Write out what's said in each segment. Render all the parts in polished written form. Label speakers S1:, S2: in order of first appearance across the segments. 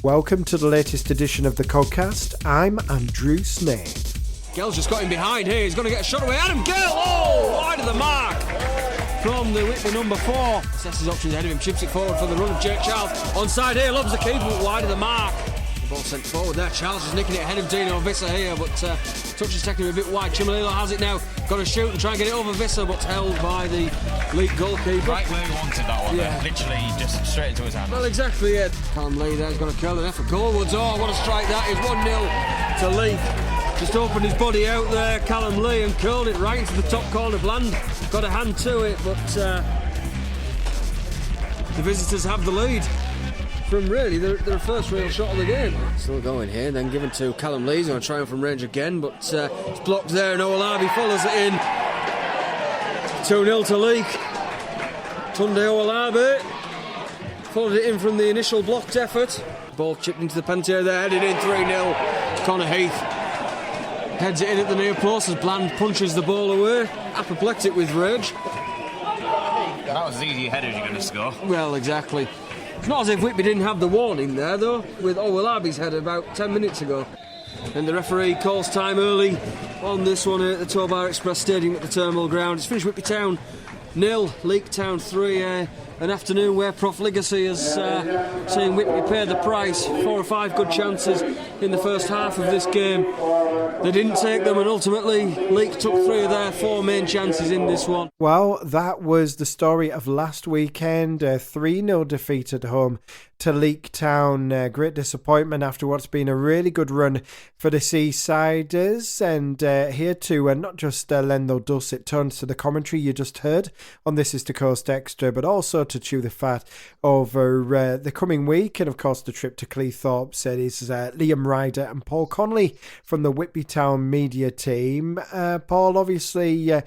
S1: Welcome to the latest edition of the Codcast. I'm Andrew Snaith.
S2: Gell's just got him behind here. He's going to get a shot away. Adam Gell! Oh, wide of the mark from the Whitby number 4. Assesses his options ahead of him. Chips it forward for the run of Jake Charles. Onside here. Loves the keeper, but wide of the mark. The ball sent forward there. Charles is nicking it ahead of Dino Visser here, but touch is taking him a bit wide. Chimalilo has it now. Got to shoot and try and get it over Visser, but held by the Leek goalkeeper.
S3: Right where he wanted that one, yeah. Literally just straight into his hand.
S2: Well, exactly it. Callum Lee there's going to curl it there for Goldwoods. Oh, what a strike that is. 1-0 to Leek. Just opened his body out there, Callum Lee, and curled it right into the top corner. Bland got a hand to it, but the visitors have the lead from really their first real shot of the game. Still going here, then given to Callum Lee. He's going to try from range again, but it's blocked there, and Owolabi follows it in. 2-0 to Leek. Tunde Owolabi followed it in from the initial blocked effort. Ball chipped into the penalty area there, headed in 3-0. Connor Heath heads it in at the near post as Bland punches the ball away, apoplectic with rage.
S3: That was as easy a header as you're going to score.
S2: Well, exactly. It's not as if Whitby didn't have the warning there, though, with Owolabi's head about 10 minutes ago. And the referee calls time early on this one at the Tobar Express Stadium at the Terminal Ground. It's finished Whitby Town 0, Leek Town 3. An afternoon where Prof Legacy is saying Whitby paid the price. 4 or 5 good chances in the first half of this game. They didn't take them, and ultimately Leek took 3 of their 4 main chances in this one.
S1: Well, that was the story of last weekend. A 3-0 defeat at home to Leek Town. Great disappointment after what's been a really good run for the Seasiders. And here to not just lend those dulcet tones to the commentary you just heard on This Is the Coast Extra, but also to chew the fat over the coming week. And of course the trip to Cleethorpes. It is Liam Ryder and Paul Connolly from the Whitby Town media team. Paul, obviously a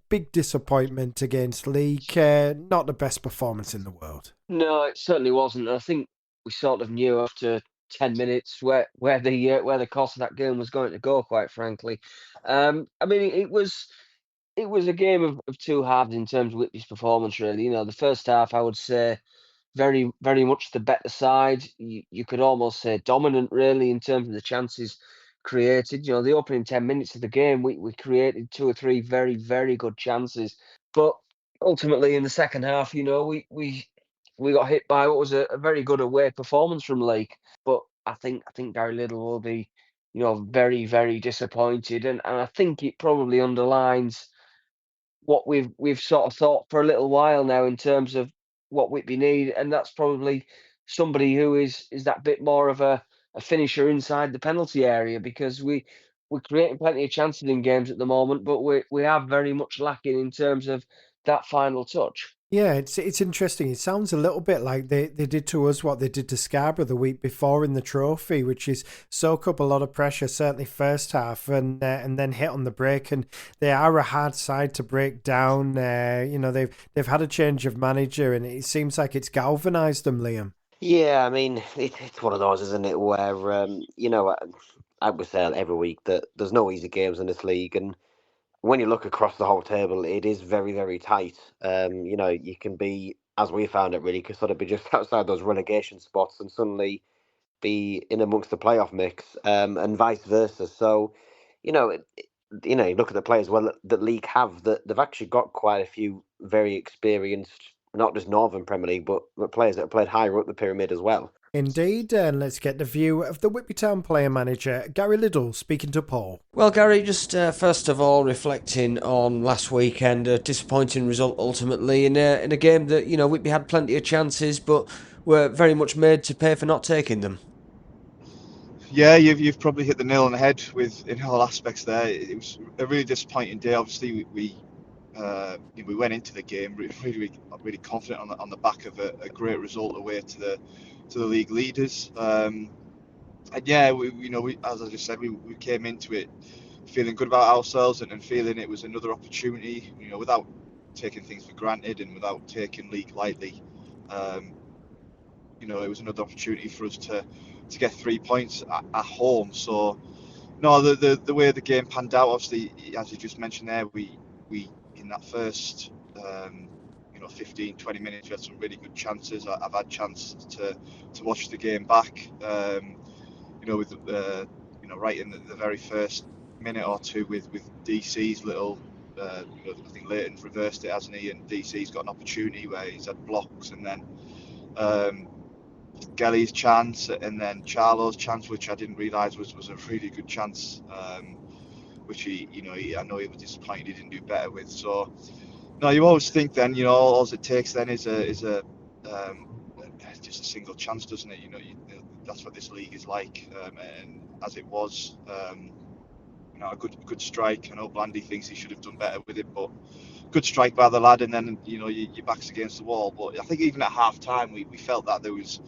S1: big disappointment against Leek. Not the best performance in the world.
S4: No, it certainly wasn't. I think we sort of knew after 10 minutes where the course of that game was going to go, quite frankly. I mean, it was a game of two halves in terms of Whitby's performance, really. You know, the first half, I would say, very, very much the better side. You could almost say dominant, really, in terms of the chances created. You know, the opening 10 minutes of the game, we created 2 or 3 very, very good chances. But ultimately, in the second half, you know, we got hit by what was a very good away performance from Leek. But I think Gary Liddle will be, you know, very, very disappointed. And I think it probably underlines what we've sort of thought for a little while now in terms of what Whitby need. And that's probably somebody who is that bit more of a finisher inside the penalty area, because we're creating plenty of chances in games at the moment, but we are very much lacking in terms of that final touch.
S1: Yeah, it's interesting. It sounds a little bit like they did to us what they did to Scarborough the week before in the trophy, which is soak up a lot of pressure, certainly first half, and then hit on the break. And they are a hard side to break down. You know, they've had a change of manager, and it seems like it's galvanised them, Liam.
S5: Yeah, I mean, it's one of those, isn't it, where, you know, I would say every week that there's no easy games in this league, and when you look across the whole table, it is very, very tight. You know, you can be, as we found it really, could sort of be just outside those relegation spots and suddenly be in amongst the playoff mix, and vice versa. So, you look at the players that Leek have, that they've actually got quite a few very experienced, not just Northern Premier League, but players that have played higher up the pyramid as well.
S1: Indeed, and let's get the view of the Whitby Town player manager, Gary Liddle, speaking to Paul.
S2: Well, Gary, just first of all, reflecting on last weekend, a disappointing result ultimately in a game that, you know, Whitby had plenty of chances, but were very much made to pay for not taking them.
S6: Yeah, you've probably hit the nail on the head in all aspects there. It was a really disappointing day. Obviously, we went into the game really confident on the back of a great result away to the league leaders. And yeah, we as I just said, we came into it feeling good about ourselves and feeling it was another opportunity, you know, without taking things for granted and without taking Leek lightly. You know, it was another opportunity for us to get 3 points at home. So no, the way the game panned out, obviously, as you just mentioned there, we in that first 15, 20 minutes. We had some really good chances. I've had chance to watch the game back. With right in the very first minute or two with DC's little. I think Leighton's reversed it, hasn't he? And DC's got an opportunity where he's had blocks, and then Gelly's chance, and then Charlo's chance, which I didn't realise was a really good chance. Which I know he was disappointed he didn't do better with. So, no, you always think then, all it takes then is just a single chance, doesn't it? That's what this league is like, and as it was, a good strike. I know Blandy thinks he should have done better with it, but good strike by the lad, and then your back's against the wall. But I think even at half time we felt that there was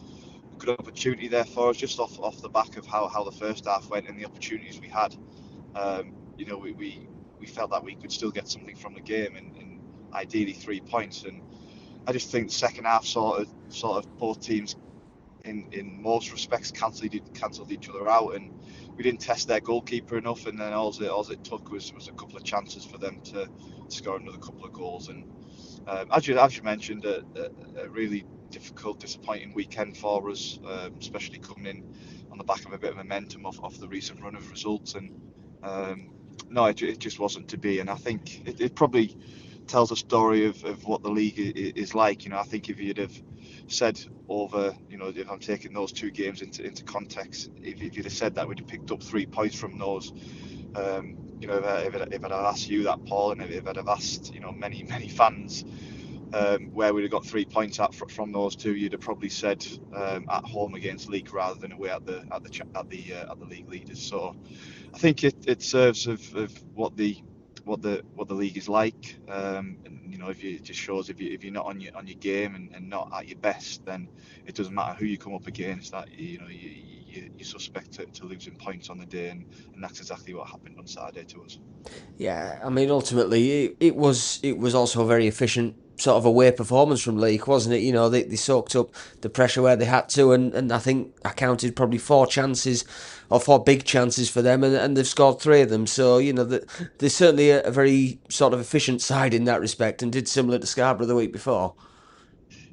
S6: a good opportunity there for us, just off the back of how the first half went and the opportunities we had. We felt that we could still get something from the game, and ideally 3 points. And I just think the second half sort of both teams in most respects cancelled each other out, and we didn't test their goalkeeper enough. And then all it took was a couple of chances for them to score another couple of goals. And as you mentioned, a really difficult, disappointing weekend for us, especially coming in on the back of a bit of momentum off the recent run of results. And no, it just wasn't to be. And I think it probably tells a story of what the league is like. I think if you'd have said over, if I'm taking those two games into context, if you'd have said that we'd have picked up 3 points from those, if I'd have asked you that, Paul, and if I'd have asked, many fans where we'd have got 3 points from those two, you'd have probably said at home against Leek rather than away at the league leaders. So I think it serves of what the league is like, and it just shows if you're not on your game and not at your best, then it doesn't matter who you come up against, that you suspect to losing points on the day, and that's exactly what happened on Saturday to us.
S2: Yeah, I mean, ultimately, it was also a very efficient sort of away performance from Leek, wasn't it? They soaked up the pressure where they had to, and I think I counted probably 4 chances, or 4 big chances for them, and they've scored 3 of them. So, they're certainly a very sort of efficient side in that respect, and did similar to Scarborough the week before.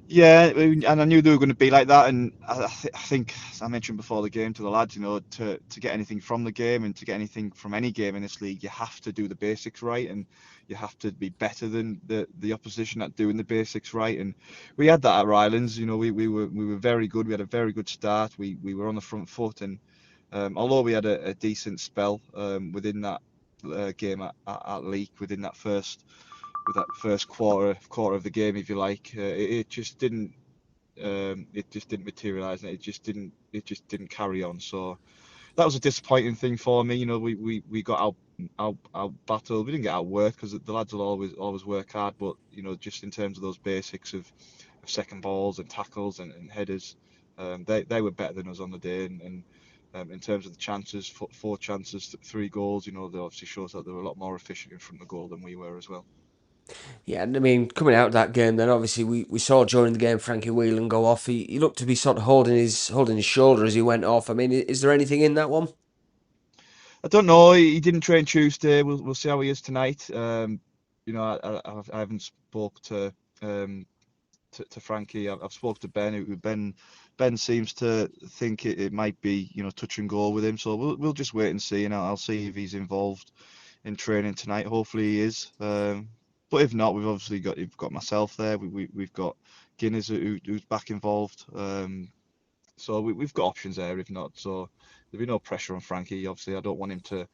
S6: Yeah, and I knew they were going to be like that, and I think, as I mentioned before the game to the lads, to get anything from the game and to get anything from any game in this league, you have to do the basics right, and you have to be better than the opposition at doing the basics right. And we had that at Rylands. We were very good. We had a very good start. We were on the front foot, and although we had a decent spell within that game at Leek, within that first quarter of the game, if you like, it just didn't materialise, and it just didn't carry on. So that was a disappointing thing for me. We got out battled. We didn't get out worked, because the lads will always work hard, but just in terms of those basics of second balls and tackles and headers, they were better than us on the day. And in terms of the chances, 4 chances, 3 goals, that obviously shows that they were a lot more efficient in front of the goal than we were as well.
S2: Yeah, and I mean, coming out of that game, then obviously we saw during the game Frankie Whelan go off. He looked to be sort of holding his shoulder as he went off. I mean, is there anything in that one?
S6: I don't know. He didn't train Tuesday. We'll see how he is tonight. I haven't spoke to Frankie. I've spoke to Ben. Ben seems to think it might be touch and go with him. So we'll just wait and see, and I'll see if he's involved in training tonight. Hopefully he is. But if not, we've obviously got myself there. We've got Guinness who's back involved. So we've got options there if not. So there'll be no pressure on Frankie. Obviously, I don't want him to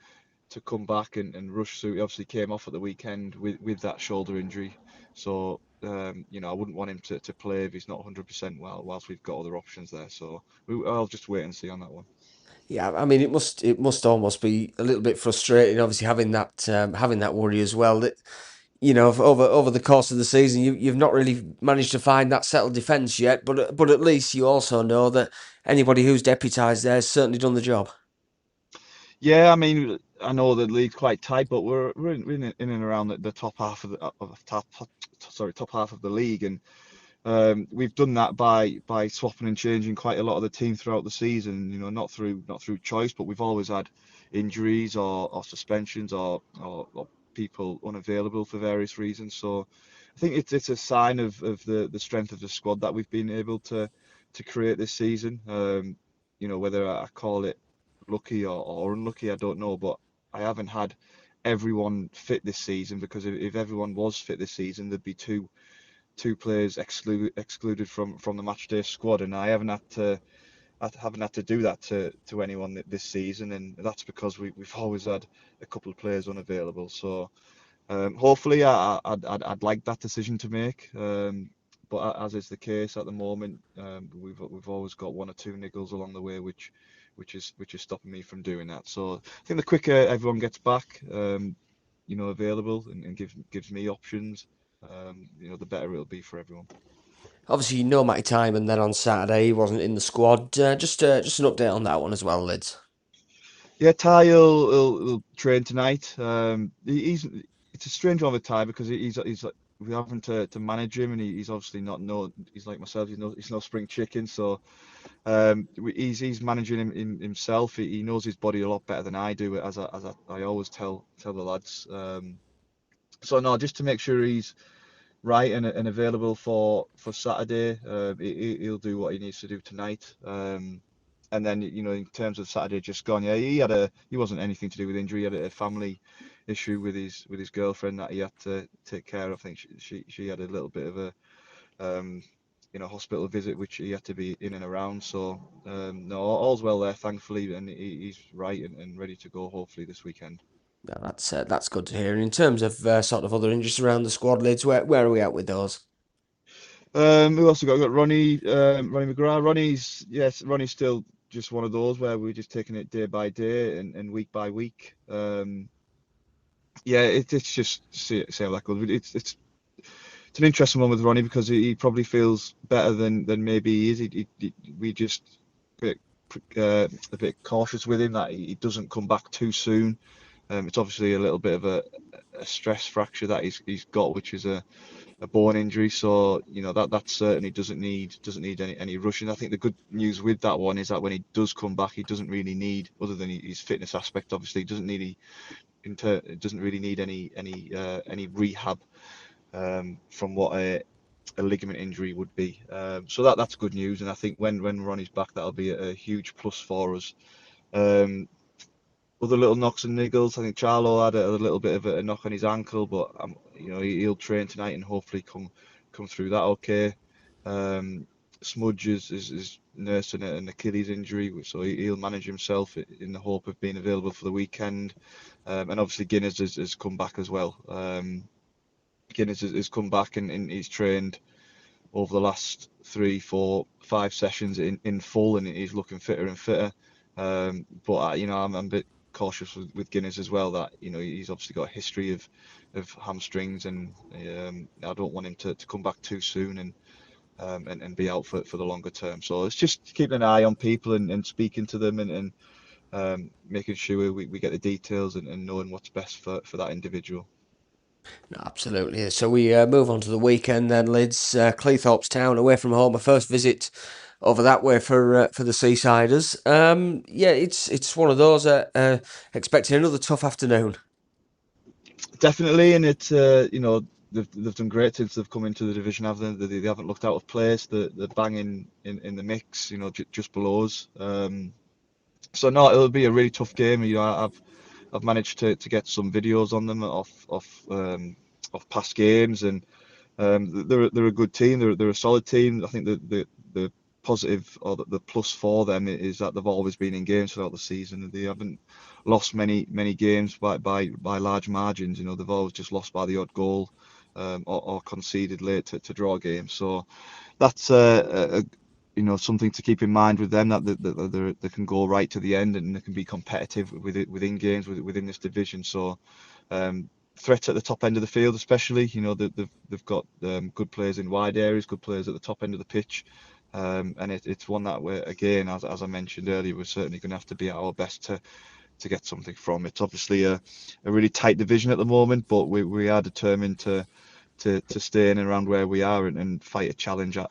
S6: come back and rush through. He obviously came off at the weekend with that shoulder injury. So I wouldn't want him to play if he's not 100% well, whilst we've got other options there. So I'll just wait and see on that one.
S2: Yeah, I mean, it must almost be a little bit frustrating, obviously having that worry as well. That over the course of the season, you've not really managed to find that settled defence yet. But at least you also know that anybody who's deputised there has certainly done the job.
S6: Yeah, I mean, I know the league's quite tight, but we're in and around the top half of top half of the league, and we've done that by swapping and changing quite a lot of the team throughout the season. Not through choice, but we've always had injuries or suspensions or people unavailable for various reasons. So I think it's a sign of the strength of the squad that we've been able to create this season. Whether I call it lucky or unlucky, I don't know, but I haven't had everyone fit this season, because if everyone was fit this season, there'd be two players excluded from the matchday squad, and I haven't had to do that to anyone this season, and that's because we've always had a couple of players unavailable. So hopefully, I'd like that decision to make, but as is the case at the moment, we've always got one or two niggles along the way, which is stopping me from doing that. So I think the quicker everyone gets back, available and gives me options, the better it'll be for everyone.
S2: Obviously, Matty Timon then on Saturday, he wasn't in the squad. Just an update on that one as well, Lids.
S6: Yeah, Ty will train tonight. It's a strange one with Ty, because he's we're having to manage him, and he's obviously he's like myself, he's no spring chicken, so he's managing him himself. He knows his body a lot better than I do, as I always tell the lads. So no, just to make sure he's right and available for Saturday. He'll do what he needs to do tonight. And then, in terms of Saturday just gone, yeah, he wasn't anything to do with injury. He had a family issue with his girlfriend that he had to take care of. I think she had a little bit of a hospital visit, which he had to be in and around. So no, all's well there, thankfully, and he's right and ready to go, hopefully, this weekend.
S2: No, that's good to hear. And in terms of sort of other injuries around the squad, Lids, where are we at with those?
S6: Who else we got? We've got Ronnie McGrath. Ronnie's still just one of those where we're just taking it day by day and week by week. It's just see how that goes. It's an interesting one with Ronnie, because he probably feels better than maybe he is. We just a bit cautious with him that he doesn't come back too soon. It's obviously a little bit of a stress fracture that he's got, which is a bone injury, so that certainly doesn't need any rushing. I think the good news with that one is that when he does come back, he doesn't really need, other than his fitness aspect, obviously, doesn't really need any rehab from what a ligament injury would be. So that's good news, and I think when Ronnie's back, that'll be a huge plus for us. Other little knocks and niggles. I think Charlo had a little bit of a knock on his ankle, but he'll train tonight and hopefully come through that okay. Smudge is nursing an Achilles injury, so he'll manage himself in the hope of being available for the weekend. And obviously Guinness has come back as well. Guinness has come back and he's trained over the last 3, 4, 5 sessions in full, and he's looking fitter and fitter. But I'm a bit cautious with Guinness as well, that he's obviously got a history of hamstrings, and I don't want him to come back too soon and be out for the longer term. So it's just keeping an eye on people and speaking to them and making sure we get the details and knowing what's best for that individual.
S2: No, absolutely. So we move on to the weekend then, Lids. Cleethorpes Town away from home, a first visit over that way for the Seasiders. It's one of those. Expecting another tough afternoon.
S6: Definitely, and it's they've done great since they've come into the division, haven't they? They haven't looked out of place. They're banging in the mix, just below us. So no, it'll be a really tough game. I've managed to get some videos on them off past games, and they're a good team. They're a solid team. I think the positive, or the plus for them, is that they've always been in games throughout the season. They haven't lost many games by large margins. They've always just lost by the odd goal, or conceded late to draw games. So that's something to keep in mind with them, that they can go right to the end and they can be competitive within games within this division. So threats at the top end of the field, especially, they've got good players in wide areas, good players at the top end of the pitch, and it's one that we're, again, as I mentioned earlier, we're certainly going to have to be at our best to get something from. It's obviously a really tight division at the moment, but we are determined to stay in and around where we are and fight a challenge at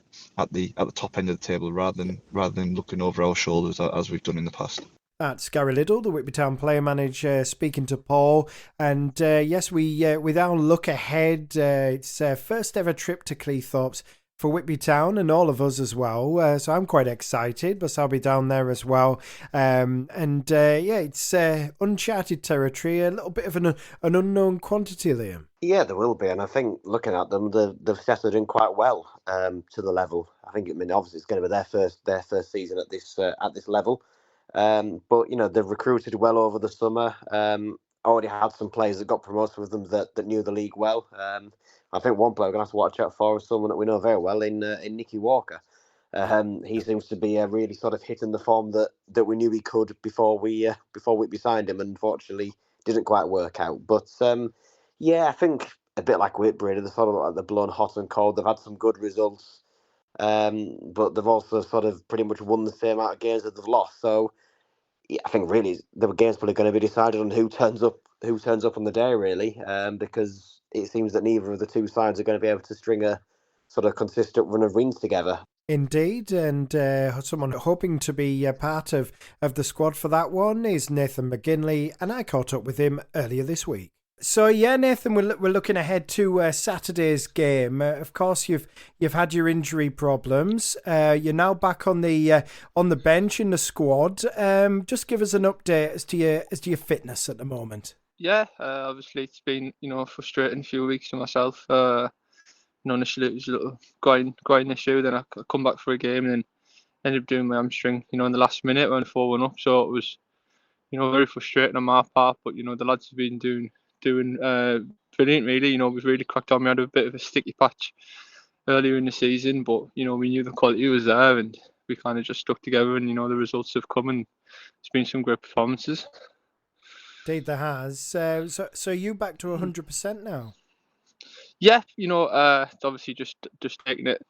S6: the top end of the table, rather than looking over our shoulders as we've done in the past.
S1: That's Gary Liddle, the Whitby Town player manager, speaking to Paul. And yes, we with our look ahead, it's first ever trip to Cleethorpes for Whitby Town and all of us as well. So I'm quite excited, but I'll be down there as well. It's uncharted territory, a little bit of an unknown quantity, Liam.
S5: Yeah, there will be, and I think looking at them, they've settled in quite well to the level. I think, obviously it's going to be their first season at this level. But they've recruited well over the summer. Already had some players that got promoted with them that knew the league well. I think one player we're going to have to watch out for is someone that we know very well in Nicky Walker. He seems to be really sort of hitting the form that we knew he could before we signed him. Unfortunately, didn't quite work out. But I think a bit like Whitby, they're sort of like they're blown hot and cold. They've had some good results, but they've also sort of pretty much won the same amount of games that they've lost. So I think really the game's probably going to be decided on who turns up on the day, really, because it seems that neither of the two sides are going to be able to string a sort of consistent run of wins together.
S1: Indeed, and someone hoping to be a part of the squad for that one is Nathan McGinley, and I caught up with him earlier this week. So yeah, Nathan, we're looking ahead to Saturday's game. Of course, you've had your injury problems. You're now back on the bench in the squad. Just give us an update as to your fitness at the moment.
S7: Yeah, obviously it's been frustrating few weeks for myself. Initially it was a little groin issue. Then I come back for a game and then ended up doing my hamstring. In the last minute when 4-1 up. So it was very frustrating on my part. But the lads have been doing brilliant, really. We've really cracked on. We had a bit of a sticky patch earlier in the season, but we knew the quality was there, and we kind of just stuck together. And the results have come, and it's been some great performances.
S1: Indeed, there has. So you back to 100% now?
S7: Yeah, it's obviously just taking it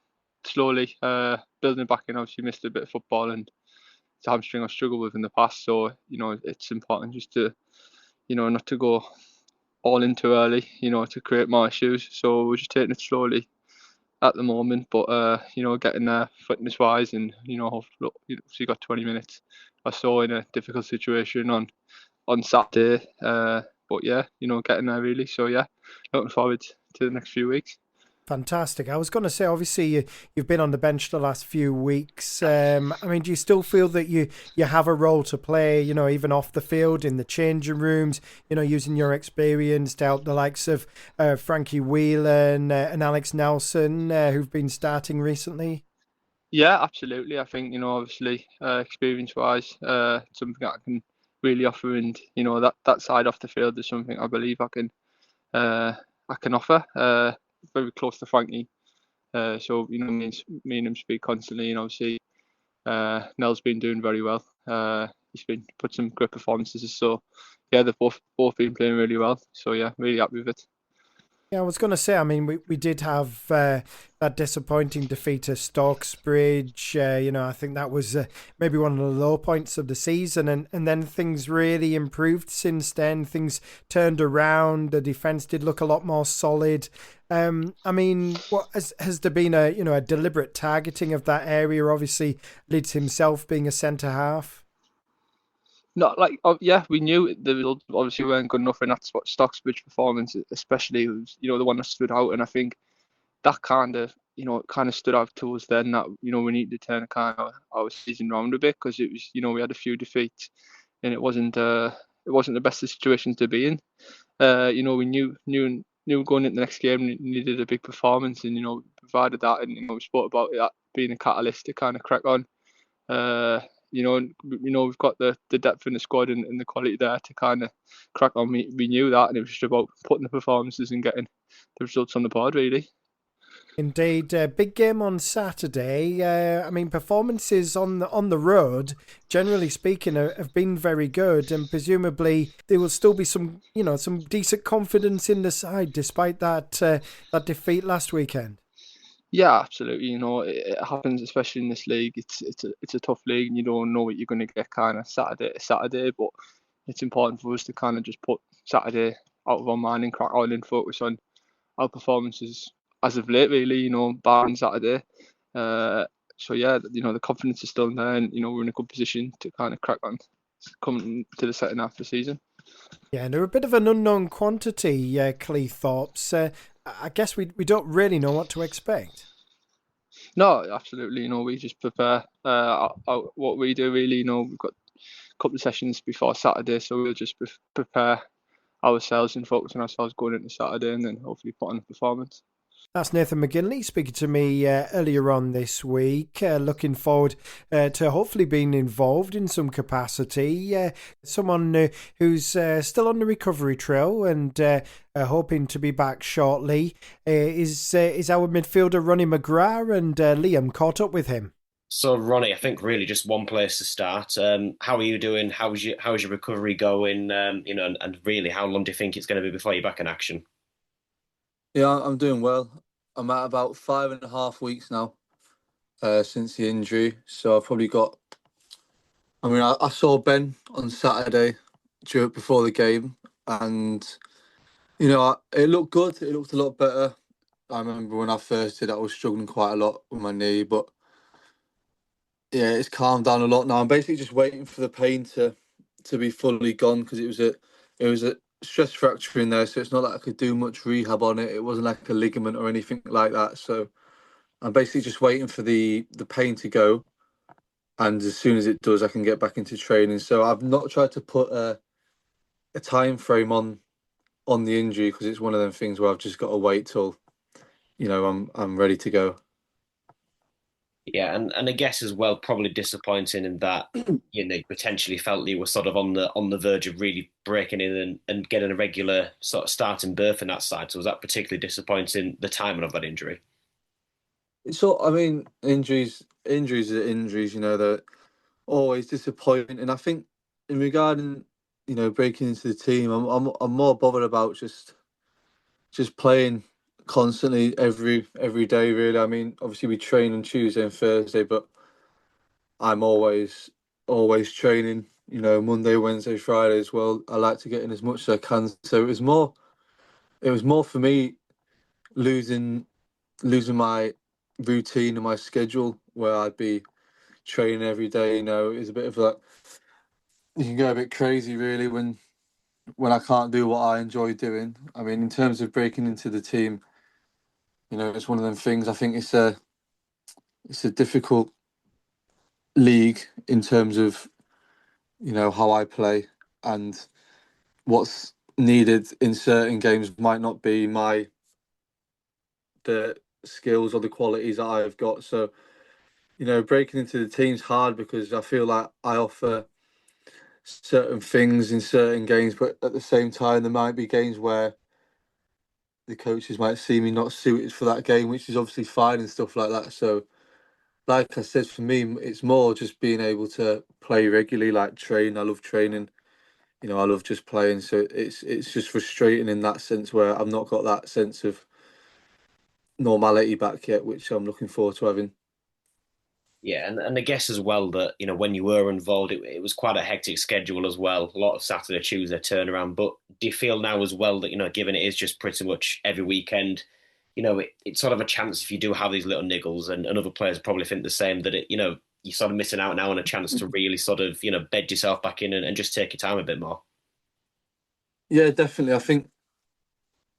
S7: slowly, building back in. Obviously, missed a bit of football, and it's a hamstring I've struggled with in the past. So it's important just to not to go all in too early, to create more issues. So we're just taking it slowly at the moment, but getting there fitness wise, and hopefully you got 20 minutes or so in a difficult situation on Saturday. But yeah, getting there really. So yeah, looking forward to the next few weeks.
S1: Fantastic. I was going to say, obviously, you've been on the bench the last few weeks. Do you still feel that you have a role to play, even off the field, in the changing rooms, using your experience to help the likes of Frankie Whelan and Alex Nelson, who've been starting recently?
S7: Yeah, absolutely. I think, obviously, experience-wise, something I can really offer, and, that side off the field is something I believe I can offer. Very close to Frankie, so me and him speak constantly, and obviously Nell's been doing very well. He's been put some great performances, so yeah, they've both been playing really well. So yeah, really happy with it.
S1: Yeah, I was going to say, we did have that disappointing defeat at Stocksbridge. I think that was maybe one of the low points of the season, and then things really improved since then. Things turned around. The defence did look a lot more solid. What has there been a deliberate targeting of that area? Obviously, Lids himself being a centre half.
S7: Not we knew the results obviously weren't good enough in that Stocksbridge performance, especially. It was, the one that stood out, and I think that kind of stood out to us then, that we needed to turn our season round a bit, because it was we had a few defeats, and it wasn't the best situation to be in. We knew going into the next game we needed a big performance, and provided that, and we spoke about that being a catalyst to kind of crack on. We've got the depth in the squad and the quality there to kind of crack on. We knew that, and it was just about putting the performances and getting the results on the board, really.
S1: Indeed, big game on Saturday. Performances on the road, generally speaking, have been very good, and presumably there will still be some decent confidence in the side despite that defeat last weekend.
S7: Yeah, absolutely. It happens, especially in this league. It's a tough league, and you don't know what you're going to get kind of Saturday to Saturday. But it's important for us to kind of just put Saturday out of our mind and crack on and focus on our performances as of late, really. Barring Saturday. So yeah, the confidence is still there, and we're in a good position to kind of crack on. coming to the second half of the season.
S1: Yeah, and they're a bit of an unknown quantity, Cleethorpes. I guess we don't really know what to expect.
S7: No, absolutely. We just prepare what we do. Really, we've got a couple of sessions before Saturday, so we'll just prepare ourselves and focus on ourselves going into Saturday, and then hopefully put on a performance.
S1: That's Nathan McGinley speaking to me earlier on this week. Looking forward to hopefully being involved in some capacity. Someone who's still on the recovery trail and hoping to be back shortly is our midfielder Ronnie McGrath, and Liam caught up with him.
S8: So, Ronnie, I think really just one place to start. How are you doing? How's your recovery going? And really, how long do you think it's going to be before you're back in action?
S9: Yeah, I'm doing well. I'm at about 5.5 weeks now since the injury. So I've probably got. I mean, I saw Ben on Saturday before the game, and it looked good. It looked a lot better. I remember when I first did it, I was struggling quite a lot with my knee, but yeah, it's calmed down a lot now. I'm basically just waiting for the pain to be fully gone, because it was a stress fracture in there, so it's not like I could do much rehab on it. It wasn't like a ligament or anything like that. So I'm basically just waiting for the pain to go, and as soon as it does, I can get back into training. So I've not tried to put a time frame on the injury, because it's one of them things where I've just got to wait till I'm ready to go.
S8: Yeah, and I guess as well, probably disappointing in that you potentially felt you were sort of on the verge of really breaking in and getting a regular sort of starting berth in that side. So was that particularly disappointing, the timing of that injury?
S9: So I mean, injuries are injuries. They're always disappointing. And I think in regarding breaking into the team, I'm more bothered about just playing constantly every day, really. I mean, obviously we train on Tuesday and Thursday, but I'm always training, Monday, Wednesday, Friday as well. I like to get in as much as I can. So it was more for me losing my routine and my schedule, where I'd be training every day. It's a bit of that. You can go a bit crazy really when I can't do what I enjoy doing. I mean, in terms of breaking into the team, it's one of them things. I think it's a difficult league in terms of how I play, and what's needed in certain games might not be the skills or the qualities that I've got. So breaking into the team's hard, because I feel like I offer certain things in certain games, but at the same time there might be games where the coaches might see me not suited for that game, which is obviously fine and stuff like that. So like I said, for me, it's more just being able to play regularly, like train. I love training. I love just playing. So it's just frustrating in that sense, where I've not got that sense of normality back yet, which I'm looking forward to having.
S8: Yeah, and I guess as well that, when you were involved, it was quite a hectic schedule as well. A lot of Saturday, Tuesday turnaround. But do you feel now as well that, given it is just pretty much every weekend, it's sort of a chance if you do have these little niggles, and other players probably think the same, that you're sort of missing out now on a chance to really sort of, bed yourself back in and just take your time a bit more?
S9: Yeah, definitely.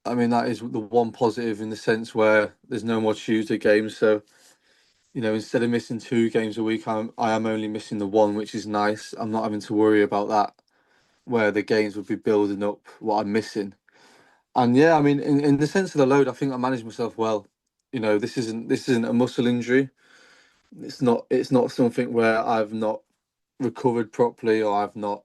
S9: I mean, that is the one positive, in the sense where there's no more Tuesday games. So, instead of missing 2 games a week, I am only missing the one, which is nice. I'm not having to worry about that, where the games would be building up what I'm missing. And yeah, I mean, in the sense of the load, I think I managed myself well. This isn't a muscle injury. It's not something where I've not recovered properly, or I've not,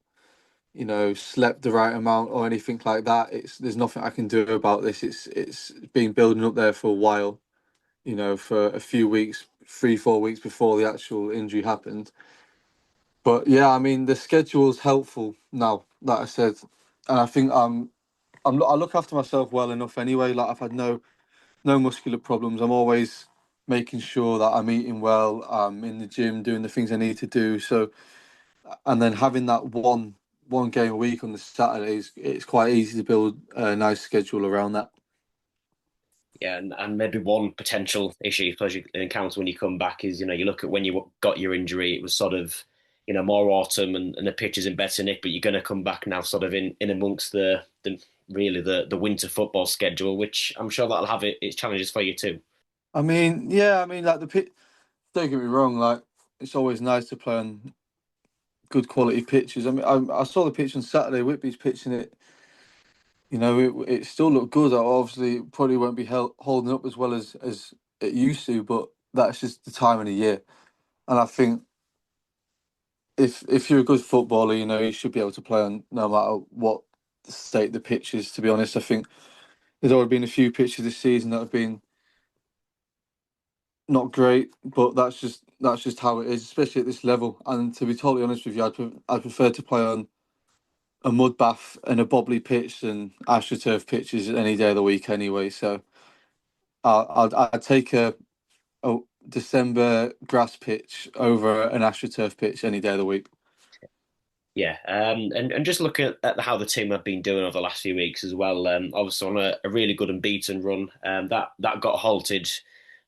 S9: slept the right amount or anything like that. There's nothing I can do about this. It's been building up there for a while, for a few weeks, 3-4 weeks before the actual injury happened. But yeah, I mean, the schedule's helpful now, like I said, and I think I look after myself well enough anyway. Like, I've had no muscular problems. I'm always making sure that I'm eating well. I'm in the gym doing the things I need to do. So, and then having that one game a week on the Saturdays, it's quite easy to build a nice schedule around that.
S8: Yeah, and maybe one potential issue you encounter when you come back is, you look at when you got your injury, it was sort of, more autumn and the pitch is in better nick, but you're going to come back now sort of in amongst the winter football schedule, which I'm sure that'll have its challenges for you too.
S9: I mean, yeah, like the pitch. Don't get me wrong, like it's always nice to play on good quality pitches. I mean, I saw the pitch on Saturday. Whitby's pitching it. It still looked good. Obviously, it probably won't be holding up as well as it used to, but that's just the time of the year. And I think if you're a good footballer, you should be able to play on no matter what state the pitch is. To be honest, I think there's already been a few pitches this season that have been not great, but that's just how it is, especially at this level. And to be totally honest with you, I'd prefer to play on a mud bath and a bobbly pitch than AstroTurf pitches any day of the week anyway. So I'd take a December grass pitch over an AstroTurf pitch any day of the week.
S8: Yeah, and just looking at how the team have been doing over the last few weeks as well. Obviously on a really good unbeaten run. That got halted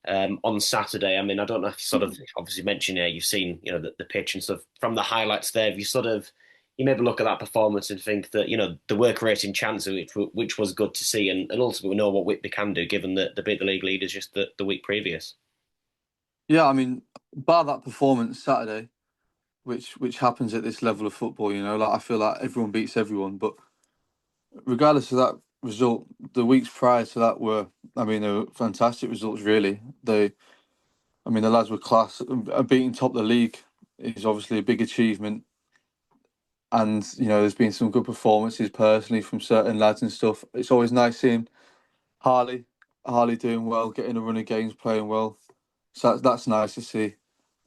S8: on Saturday. I mean, I don't know if you sort of obviously mentioned you've seen the pitch and stuff from the highlights there. Have you maybe look at that performance and think that the work rate in chance, which was good to see, and ultimately we know what Whitby can do given that they beat the league leaders just the week previous.
S9: Yeah, I mean, bar that performance Saturday, which happens at this level of football, like I feel like everyone beats everyone, but regardless of that result, the weeks prior to that were fantastic results. Really, the lads were class. Beating top of the league is obviously a big achievement. And, there's been some good performances personally from certain lads and stuff. It's always nice seeing Harley doing well, getting a run of games, playing well. So that's nice to see.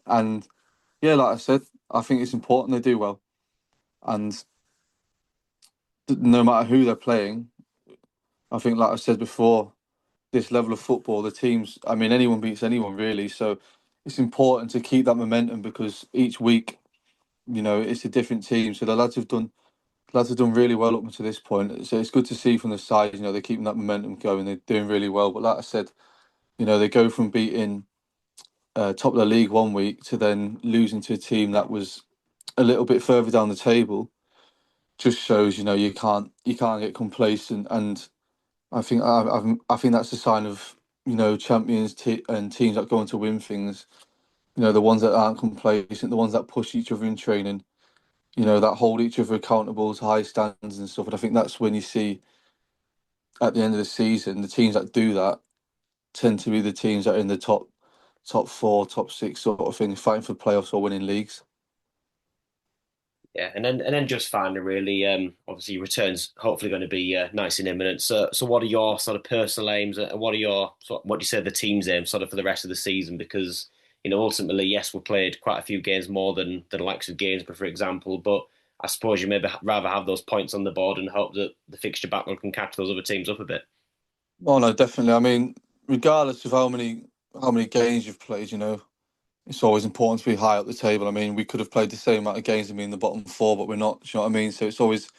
S9: And, yeah, like I said, I think it's important they do well. And no matter who they're playing, I think, like I said before, this level of football, the teams, anyone beats anyone, really. So it's important to keep that momentum because each week, it's a different team. So the lads have done really well up to this point. So it's good to see from the side, they're keeping that momentum going. They're doing really well. But like I said, they go from beating top of the league one week to then losing to a team that was a little bit further down the table. Just shows, you can't get complacent. And I think that's a sign of champions and teams that go on to win things. The ones that aren't complacent, the ones that push each other in training, that hold each other accountable to high standards and stuff. And I think that's when you see at the end of the season, the teams that do that tend to be the teams that are in the top 4, top 6 sort of thing, fighting for playoffs or winning leagues.
S8: Yeah, and then just finally, really, obviously returns hopefully going to be nice and imminent. So what are your sort of personal aims, and what do you say the team's aims sort of for the rest of the season? Because ultimately, yes, we played quite a few games more than the likes of Gainsborough, for example, but I suppose you maybe rather have those points on the board and hope that the fixture backlog can catch those other teams up a bit.
S9: Oh no, definitely. Regardless of how many games you've played, it's always important to be high up the table. We could have played the same amount of games and be in the bottom 4, but we're not. Do you know what I mean? So it's always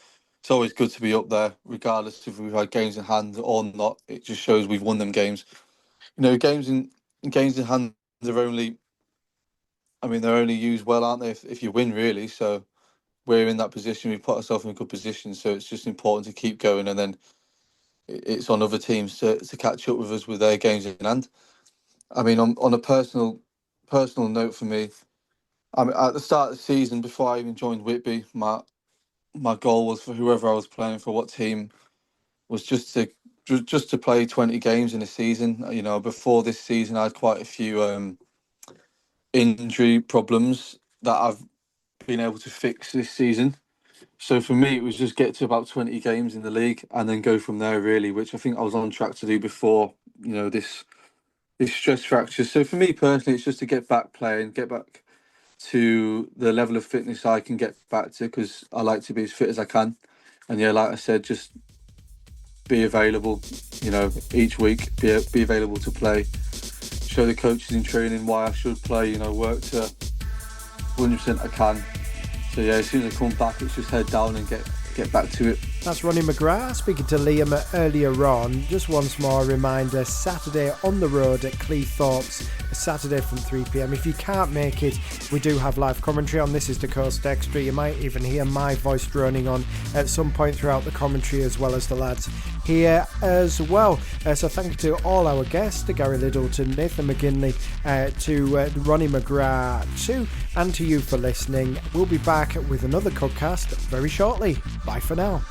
S9: good to be up there, regardless if we've had games in hand or not. It just shows we've won them games. Games in hand are only. They're only used well, aren't they? If you win, really. So we're in that position. We've put ourselves in a good position. So it's just important to keep going, and then it's on other teams to catch up with us with their games in hand. On a personal note for me, at the start of the season, before I even joined Whitby, my goal was for whoever I was playing for, what team, was just to play 20 games in a season. Before this season, I had quite a few injury problems that I've been able to fix this season. So for me, it was just get to about 20 games in the league and then go from there, really, which I think I was on track to do before, this stress fracture. So for me personally, it's just to get back playing, get back to the level of fitness I can get back to, because I like to be as fit as I can. And yeah, like I said, just be available, each week, be available to play, show the coaches in training why I should play, work to 100% I can. So yeah, as soon as I come back, it's just head down and get back to it.
S1: That's Ronnie McGrath speaking to Liam earlier on. Just once more, a reminder, Saturday on the road at Cleethorpes, Saturday from 3 p.m. If you can't make it, we do have live commentary on This Is the Coast Extra. You might even hear my voice droning on at some point throughout the commentary, as well as the lads here as well. So thank you to all our guests, to Gary Liddle, to Nathan McGinley, to Ronnie McGrath, and to you for listening. We'll be back with another Codcast very shortly. Bye for now.